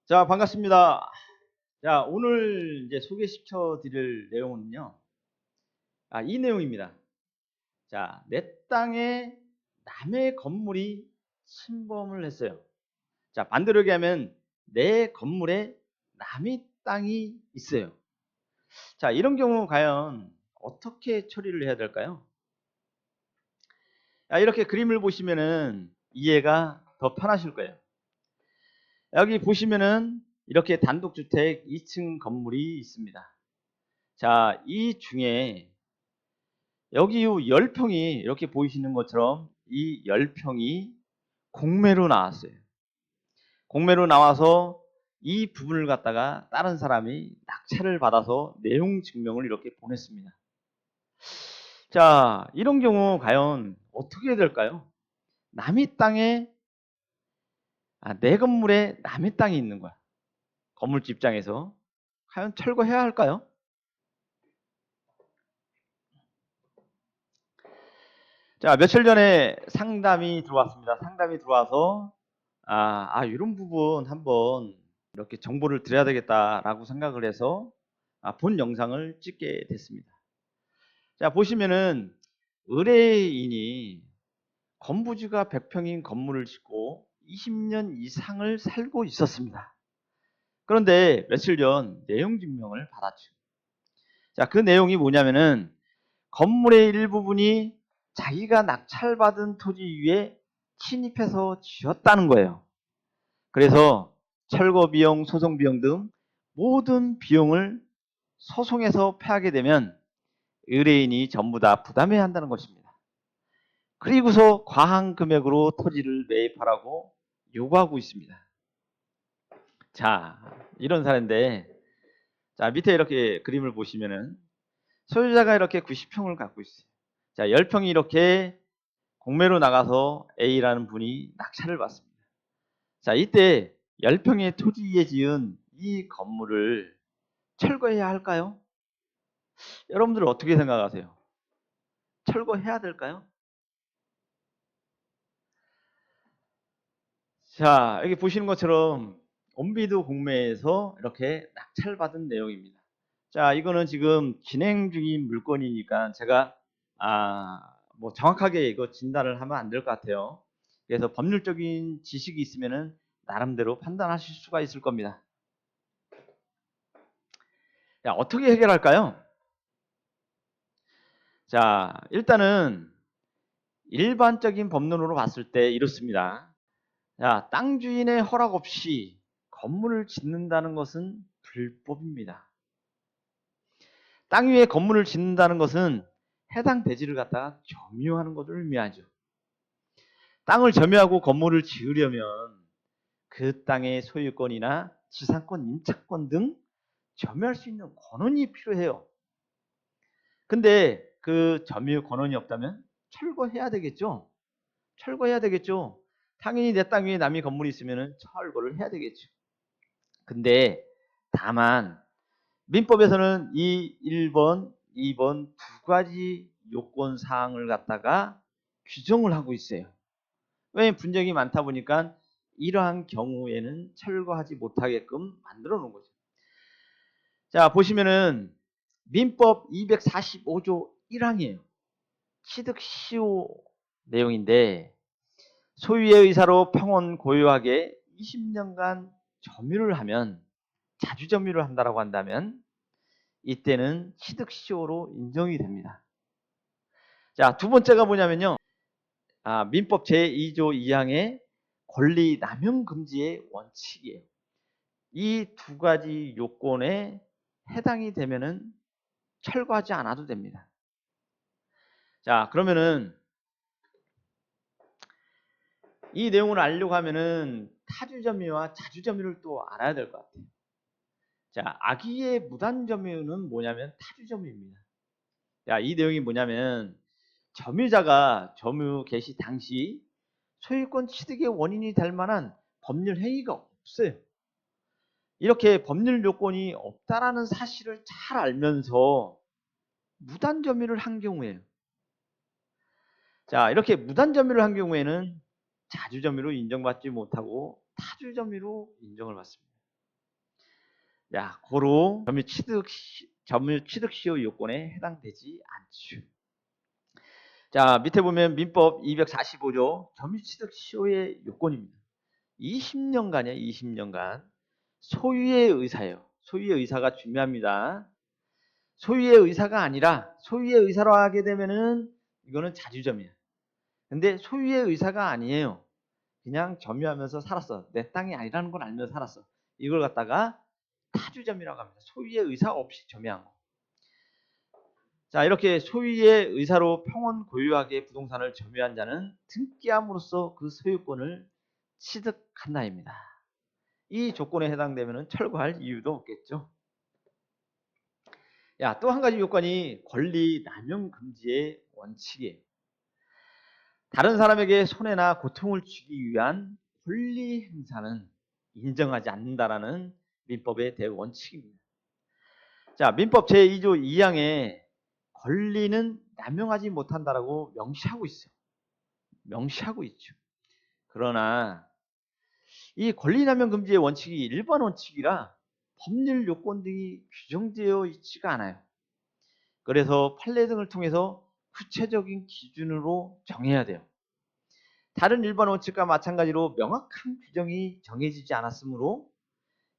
자, 반갑습니다. 자, 오늘 이제 소개시켜 드릴 내용은요. 이 내용입니다. 자, 내 땅에 남의 건물이 침범을 했어요. 자, 반대로 얘기하면 내 건물에 남의 땅이 있어요. 자, 이런 경우 과연 어떻게 처리를 해야 될까요? 이렇게 그림을 보시면은 이해가 더 편하실 거예요. 여기 보시면은 이렇게 단독주택 2층 건물이 있습니다. 자, 이 중에 여기 10평이 이렇게 보이시는 것처럼 이 10평이 공매로 나왔어요. 공매로 나와서 이 부분을 갖다가 다른 사람이 낙찰을 받아서 내용 증명을 이렇게 보냈습니다. 자, 이런 경우 과연 어떻게 해야 될까요? 남의 땅에 내 건물에 남의 땅이 있는 거야. 건물주 입장에서 과연 철거해야 할까요? 자, 며칠 전에 상담이 들어왔습니다. 상담이 들어와서 이런 부분 한번 이렇게 정보를 드려야 되겠다라고 생각을 해서 본 영상을 찍게 됐습니다. 자, 보시면은 의뢰인이 건부지가 100평인 건물을 짓고 20년 이상을 살고 있었습니다. 그런데 며칠 전 내용 증명을 받았죠. 자, 그 내용이 뭐냐면은 건물의 일부분이 자기가 낙찰받은 토지 위에 침입해서 지었다는 거예요. 그래서 철거 비용, 소송 비용 등 모든 비용을 소송에서 패하게 되면 의뢰인이 전부 다 부담해야 한다는 것입니다. 그리고서 과한 금액으로 토지를 매입하라고 요구하고 있습니다. 자, 이런 사례인데, 자, 밑에 이렇게 그림을 보시면은 소유자가 이렇게 90평을 갖고 있어요. 자, 10평이 이렇게 공매로 나가서 A라는 분이 낙찰을 받습니다. 자, 이때 10평의 토지에 지은 이 건물을 철거해야 할까요? 여러분들 어떻게 생각하세요? 철거해야 될까요? 자, 여기 보시는 것처럼 온비도 공매에서 이렇게 낙찰받은 내용입니다. 자, 이거는 지금 진행 중인 물건이니까 제가 뭐 정확하게 이거 진단을 하면 안 될 것 같아요. 그래서 법률적인 지식이 있으면은 나름대로 판단하실 수가 있을 겁니다. 자, 어떻게 해결할까요? 자, 일단은 일반적인 법론으로 봤을 때 이렇습니다. 자, 땅 주인의 허락 없이 건물을 짓는다는 것은 불법입니다. 땅 위에 건물을 짓는다는 것은 해당 대지를 갖다가 점유하는 것을 의미하죠. 땅을 점유하고 건물을 지으려면 그 땅의 소유권이나 지상권, 임차권 등 점유할 수 있는 권한이 필요해요. 근데 그 점유 권한이 없다면 철거해야 되겠죠. 철거해야 되겠죠. 당연히 내 땅 위에 남의 건물이 있으면 철거를 해야 되겠죠. 근데 다만 민법에서는 이 1번, 2번 두 가지 요건 사항을 갖다가 규정을 하고 있어요. 왜냐하면 분쟁이 많다 보니까 이러한 경우에는 철거하지 못하게끔 만들어 놓은 거죠. 자, 보시면은 민법 245조 1항이에요. 취득시효 내용인데 소유의 의사로 평온 고유하게 20년간 점유를 하면 자주점유를 한다라고 한다면 이때는 취득시효로 인정이 됩니다. 자, 두 번째가 뭐냐면요. 민법 제2조 2항의 권리 남용 금지의 원칙이에요. 이 두 가지 요건에 해당이 되면은 철거하지 않아도 됩니다. 자, 그러면은 이 내용을 알려고 하면은 타주점유와 자주점유를 또 알아야 될 것 같아요. 자, 악의의 무단점유는 뭐냐면 타주점유입니다. 자, 이 내용이 뭐냐면 점유자가 점유 개시 당시 소유권 취득의 원인이 될 만한 법률 행위가 없어요. 이렇게 법률 요건이 없다라는 사실을 잘 알면서 무단점유를 한 경우에요. 자, 이렇게 무단점유를 한 경우에는 자주점유로 인정받지 못하고 타주점유로 인정을 받습니다. 야, 고로 점유취득시효 요건에 해당되지 않죠. 자, 밑에 보면 민법 245조 점유취득시효의 요건입니다. 20년간이야, 20년간. 소유의 의사예요. 소유의 의사가 중요합니다. 소유의 의사가 아니라 소유의 의사로 하게 되면은 이거는 자주점이야. 근데 소유의 의사가 아니에요. 그냥 점유하면서 살았어. 내 땅이 아니라는 걸 알면서 살았어. 이걸 갖다가 타주점이라고 합니다. 소유의 의사 없이 점유한 거. 자, 이렇게 소유의 의사로 평온 고유하게 부동산을 점유한 자는 등기함으로써 그 소유권을 취득한다입니다. 이 조건에 해당되면 철거할 이유도 없겠죠. 야, 또 한 가지 요건이 권리 남용 금지의 원칙이에요. 다른 사람에게 손해나 고통을 주기 위한 권리 행사는 인정하지 않는다라는 민법의 대원칙입니다. 자, 민법 제2조 2항에 권리는 남용하지 못한다라고 명시하고 있어요. 명시하고 있죠. 그러나 이 권리남용 금지의 원칙이 일반 원칙이라 법률 요건 등이 규정되어 있지가 않아요. 그래서 판례 등을 통해서 구체적인 기준으로 정해야 돼요. 다른 일반 원칙과 마찬가지로 명확한 규정이 정해지지 않았으므로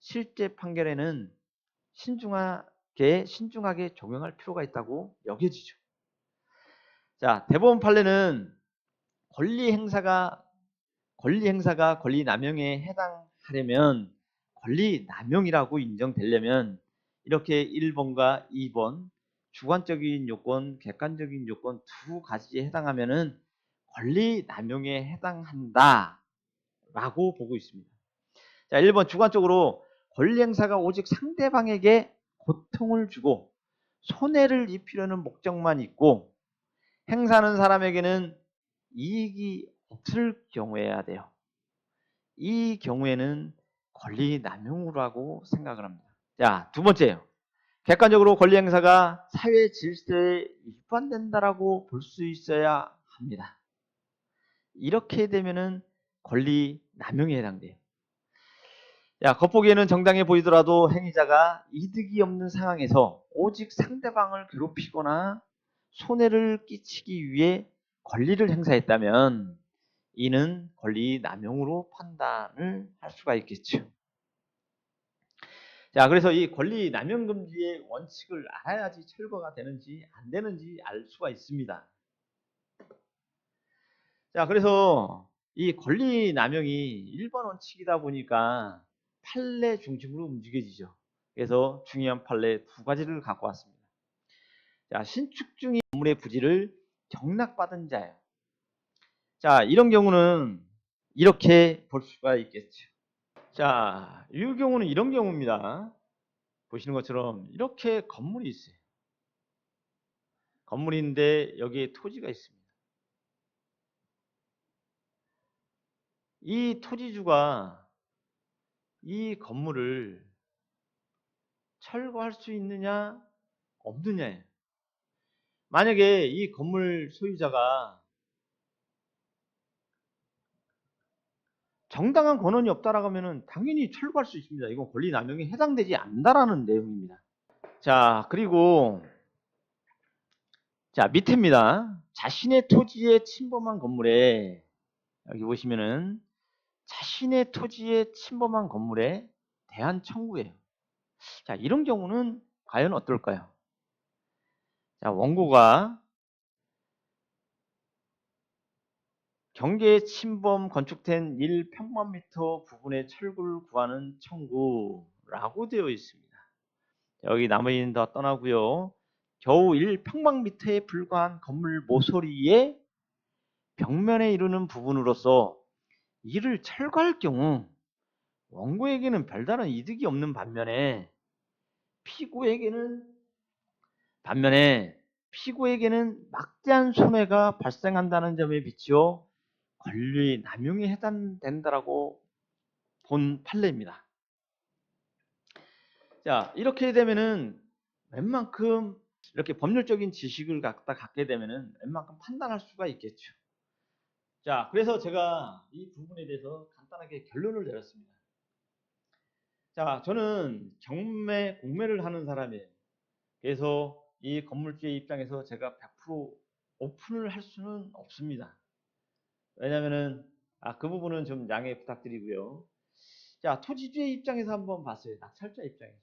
실제 판결에는 신중하게 적용할 필요가 있다고 여겨지죠. 자, 대법원 판례는 권리 행사가 권리 남용에 해당하려면 권리 남용이라고 인정되려면 이렇게 1번과 2번 주관적인 요건, 객관적인 요건 두 가지에 해당하면은 권리 남용에 해당한다라고 보고 있습니다. 자, 1번 주관적으로 권리 행사가 오직 상대방에게 고통을 주고 손해를 입히려는 목적만 있고 행사하는 사람에게는 이익이 없을 경우에야 돼요. 이 경우에는 권리 남용이라고 생각을 합니다. 자, 두 번째요. 객관적으로 권리 행사가 사회 질서에 위반된다라고 볼 수 있어야 합니다. 이렇게 되면은 권리 남용에 해당돼요. 야, 겉보기에는 정당해 보이더라도 행위자가 이득이 없는 상황에서 오직 상대방을 괴롭히거나 손해를 끼치기 위해 권리를 행사했다면 이는 권리 남용으로 판단을 할 수가 있겠죠. 자, 그래서 이 권리 남용 금지의 원칙을 알아야지 철거가 되는지 안 되는지 알 수가 있습니다. 자, 그래서 이 권리 남용이 일반 원칙이다 보니까 판례 중심으로 움직여지죠. 그래서 중요한 판례 두 가지를 갖고 왔습니다. 자, 신축 중인 건물의 부지를 경락받은 자예요. 자, 이런 경우는 이렇게 볼 수가 있겠죠. 자, 이 경우는 이런 경우입니다. 보시는 것처럼 이렇게 건물이 있어요. 건물인데 여기에 토지가 있습니다. 이 토지주가 이 건물을 철거할 수 있느냐 없느냐예요. 만약에 이 건물 소유자가 정당한 권한이 없다라고 하면은 당연히 철거할 수 있습니다. 이건 권리 남용에 해당되지 않는다라는 내용입니다. 자, 그리고 자, 밑에입니다. 자신의 토지에 침범한 건물에 여기 보시면은 자신의 토지에 침범한 건물에 대한 청구예요. 자, 이런 경우는 과연 어떨까요? 자, 원고가 경계에 침범 건축된 1평방미터 부분의 철거를 구하는 청구라고 되어 있습니다. 여기 나머지는 다 떠나고요. 겨우 1평방미터에 불과한 건물 모서리의 벽면에 이르는 부분으로서 이를 철거할 경우 원고에게는 별다른 이득이 없는 반면에 피고에게는 막대한 손해가 발생한다는 점에 비추어 권리 남용에 해당된다라고 본 판례입니다. 자, 이렇게 되면은 웬만큼 이렇게 법률적인 지식을 갖게 되면은 웬만큼 판단할 수가 있겠죠. 자, 그래서 제가 이 부분에 대해서 간단하게 결론을 내렸습니다. 자, 저는 경매, 공매를 하는 사람이에요. 그래서 이 건물주의 입장에서 제가 100% 오픈을 할 수는 없습니다. 왜냐면은 그 부분은 좀 양해 부탁드리고요. 자, 토지주의 입장에서 한번 봤어요. 낙찰자 입장에서.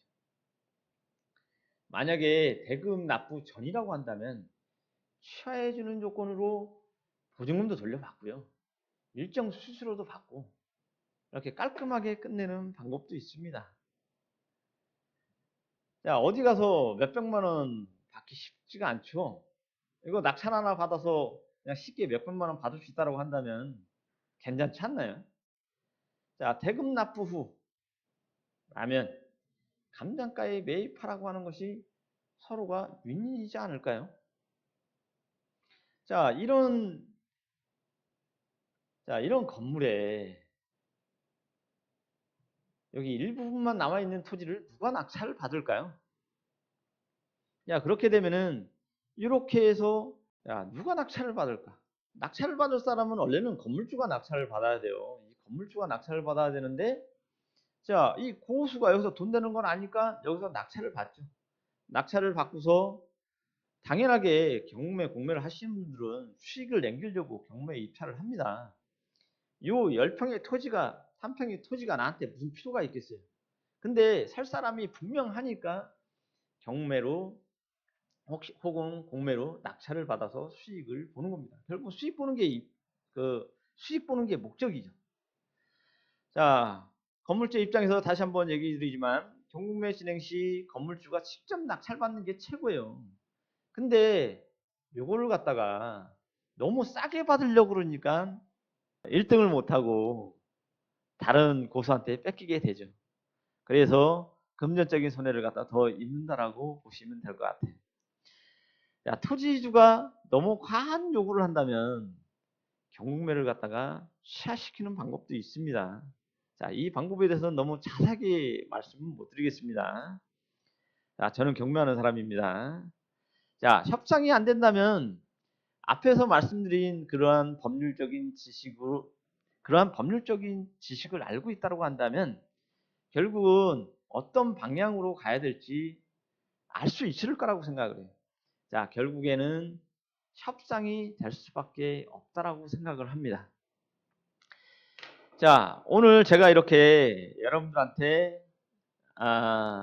만약에 대금 납부 전이라고 한다면 취하해주는 조건으로 보증금도 돌려받고요. 일정 수수료도 받고 이렇게 깔끔하게 끝내는 방법도 있습니다. 자, 어디 가서 몇백만 원 받기 쉽지가 않죠. 이거 낙찰 하나 받아서 그냥 쉽게 몇백만 원 받을 수 있다고 한다면 괜찮지 않나요? 자, 대금 납부 후라면 감정가에 매입하라고 하는 것이 서로가 윈윈이지 않을까요? 자, 이런 건물에 여기 일부분만 남아있는 토지를 누가 낙찰을 받을까요? 야, 그렇게 되면은 이렇게 해서 야, 누가 낙찰을 받을까? 낙찰을 받을 사람은 원래는 건물주가 낙찰을 받아야 돼요. 이 건물주가 낙찰을 받아야 되는데 자, 이 고수가 여기서 돈 되는 건 아니까 여기서 낙찰을 받죠. 낙찰을 받고서 당연하게 경매, 공매를 하시는 분들은 수익을 남기려고 경매에 입찰을 합니다. 요 10평의 토지가 3평의 토지가 나한테 무슨 필요가 있겠어요. 근데 살 사람이 분명하니까 경매로 혹은 공매로 낙찰을 받아서 수익을 보는 겁니다. 결국 수익 보는 게 수익 보는 게 목적이죠. 자, 건물주 입장에서 다시 한번 얘기 드리지만 경매 진행 시 건물주가 직접 낙찰 받는 게 최고예요. 근데 요거를 갖다가 너무 싸게 받으려고 그러니까 1등을 못하고 다른 고수한테 뺏기게 되죠. 그래서 금전적인 손해를 갖다 더 입는다라고 보시면 될 것 같아요. 야, 토지주가 너무 과한 요구를 한다면 경매를 갖다가 취하시키는 방법도 있습니다. 자, 이 방법에 대해서는 너무 자세하게 말씀은 못 드리겠습니다. 자, 저는 경매하는 사람입니다. 자, 협상이 안 된다면 앞에서 말씀드린 그러한 법률적인 지식을 알고 있다고 한다면 결국은 어떤 방향으로 가야 될지 알 수 있을 거라고 생각을 해요. 자, 결국에는 협상이 될 수밖에 없다라고 생각을 합니다. 자, 오늘 제가 이렇게 여러분들한테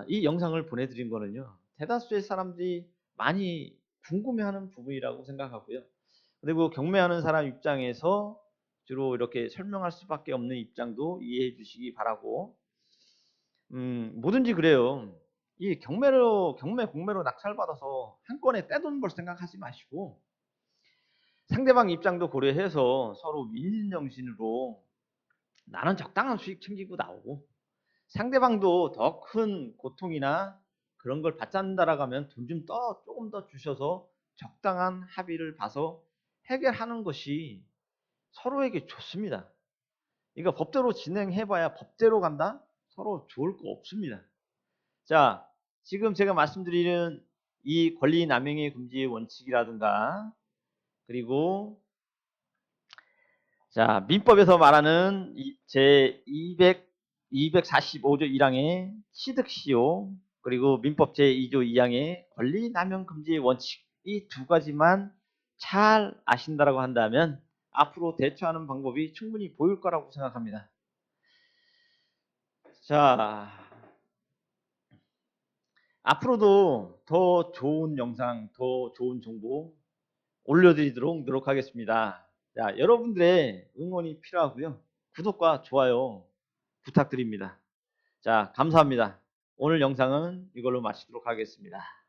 이 영상을 보내드린 거는요. 대다수의 사람들이 많이 궁금해하는 부분이라고 생각하고요. 그리고 경매하는 사람 입장에서 주로 이렇게 설명할 수밖에 없는 입장도 이해해 주시기 바라고 뭐든지 그래요. 이 경매, 공매로 낙찰받아서 한 건에 떼돈 벌 생각하지 마시고 상대방 입장도 고려해서 서로 윈윈 정신으로 나는 적당한 수익 챙기고 나오고 상대방도 더 큰 고통이나 그런 걸 받지 않는다라고 하면 돈 좀 조금 더 주셔서 적당한 합의를 봐서 해결하는 것이 서로에게 좋습니다. 이거 법대로 진행해봐야 법대로 간다? 서로 좋을 거 없습니다. 자, 지금 제가 말씀드리는 이 권리남용의 금지 원칙이라든가 그리고 자, 민법에서 말하는 제 245조 1항의 취득시효 그리고 민법 제2조 2항의 권리남용 금지 원칙 이 두 가지만 잘 아신다라고 한다면 앞으로 대처하는 방법이 충분히 보일 거라고 생각합니다. 자, 앞으로도 더 좋은 영상, 더 좋은 정보 올려드리도록 노력하겠습니다. 자, 여러분들의 응원이 필요하고요. 구독과 좋아요 부탁드립니다. 자, 감사합니다. 오늘 영상은 이걸로 마치도록 하겠습니다.